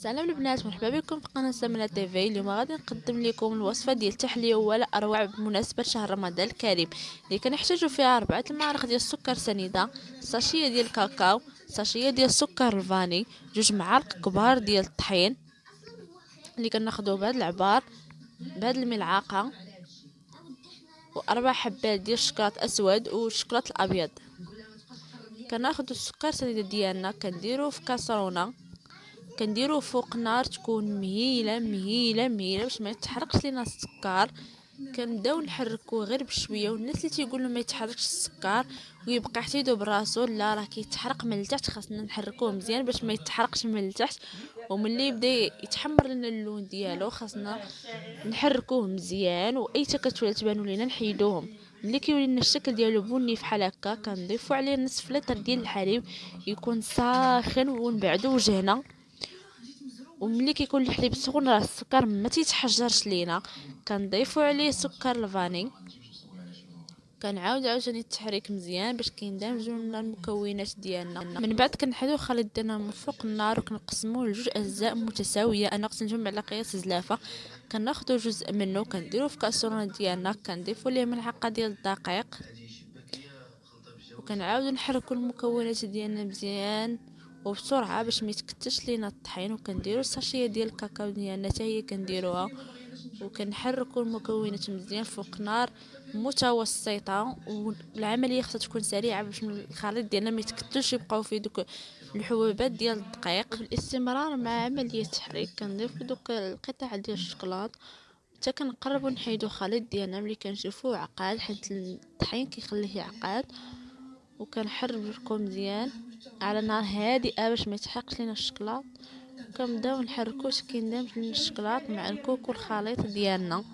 سلام البنات، مرحبا بكم في قناه سمنه تيفي. اليوم غادي نقدم لكم الوصفه ديال تحليه ولا اروع بمناسبه شهر رمضان الكريم اللي كنحتاجوا فيها 4 المعالق ديال السكر سنيده، ساشيه ديال الكاكاو، ساشيه ديال السكر الفاني، 2 معالق كبار ديال الطحين اللي كناخذوه بهذا العبار بهذه الملعقه، و4 حبات ديال الشكلاط اسود والشكلاط الابيض. كناخذوا السكر سنيده ديالنا كنديروه في كاسرونه، كنديروه فوق نار تكون مهيله مهيله مهيله باش ما يتحرقش لينا السكر. كنبداو نحركوه غير بشويه، والناس اللي تيقولوا ما يتحركش السكر ويبقى حتى يدوب راسو، لا راه كيتحرق من التحت. خاصنا نحركوه مزيان باش ما يتحرقش من التحت، وملي يبدا يتحمر لنا اللون ديالو خاصنا نحركوه مزيان. واي تكتلات تبانوا لينا نحيدوهم. ملي كيولي لنا الشكل ديالو بني فحال هكا كنضيفوا عليه نصف لتر ديال الحليب يكون ساخن ونبعدو وجهنا. وملي كيكون الحليب سخون راه السكر ما تيتحجرش لينا، كنضيفوا عليه سكر الفاني. كنعاود عاوتاني التحريك مزيان باش كيندمجوا لنا المكونات ديالنا. من بعد كنحيدو الخليط ديالنا من فوق النار وكنقسموه لجوج اجزاء متساويه. انا قسمتهم على قياس زلافه. كناخذوا جزء منه كنديروه في كاسرونه ديالنا، كنضيفوا ليه ملعقه ديال الدقيق، وكنعاودو نحركو المكونات ديالنا مزيان وبسرعه باش ما يتكتش لينا الطحين. وكنديروا الساشيه ديال الكاكاو ديالنا حتى هي كنديروها، وكنحركوا المكونات مزيان فوق نار متوسطه. والعمليه خصها تكون سريعه باش الخليط ديالنا ما يتكتلش يبقاو فيه دوك الحبوبات ديال الدقيق. بالاستمرار مع عمليه التحريك كنضيفوا دوك القطع ديال الشوكولاط حتى كنقربوا نحيدو الخليط ديالنا. ملي كنشوفوه عقاد حيت الطحين كيخليه يعقاد، وكنحركو مزيان على نار هادئه باش ما يتحرقش لينا الشكلاط. كنبداو نحركو حتى كيندمج لينا الشكلاط مع الكوك والخليط ديالنا.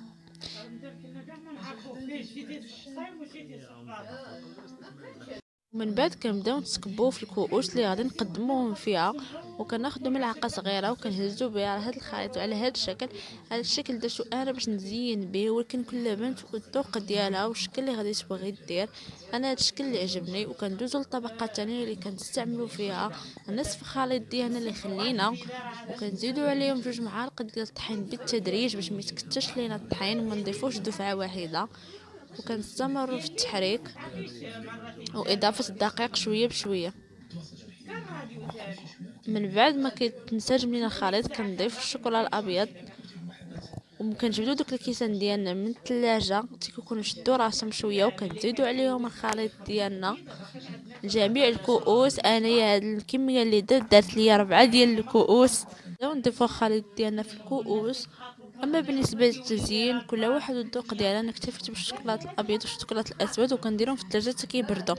ومن بعد كنبداو نسكبوه في الكؤوس اللي غادي نقدموهم فيها، وكناخذوا ملعقه صغيره وكنهزو بها على هذا الخليط على هذا الشكل. هذا الشكل درتو انا باش نزين به، ولكن كل بنت والذوق ديالها والشكل اللي غادي تبغي دير. انا هذا الشكل اللي عجبني. وكندوزو للطبقه الثانيه اللي كنستعملوا فيها نصف خليط ديالنا اللي خلينا، وكنزيدو عليهم 2 معالق ديال الطحين بالتدريج باش ما يتكتش لينا الطحين وما نضيفوش دفعه واحده. وكنستمروا في التحريك واضافه الدقيق شويه بشويه. من بعد ما كيتنسجم لينا الخليط كنضيف الشوكولا الابيض، وكنجبدو دوك الكيسان ديالنا من الثلاجه تيكونوا شدوا راسهم شويه، وكنزيدو عليهم الخليط ديالنا لجميع الكؤوس. انايا هاد الكميه اللي درت ليا 4 ديال الكؤوس. نضيفو الخليط ديالنا في الكؤوس. اما بالنسبه للتزيين كل واحد والذوق ديالها. انا اكتفيت بالشوكولاط الابيض والشوكولاط الاسود وكنديرهم في الثلاجه حتى كيبردوا.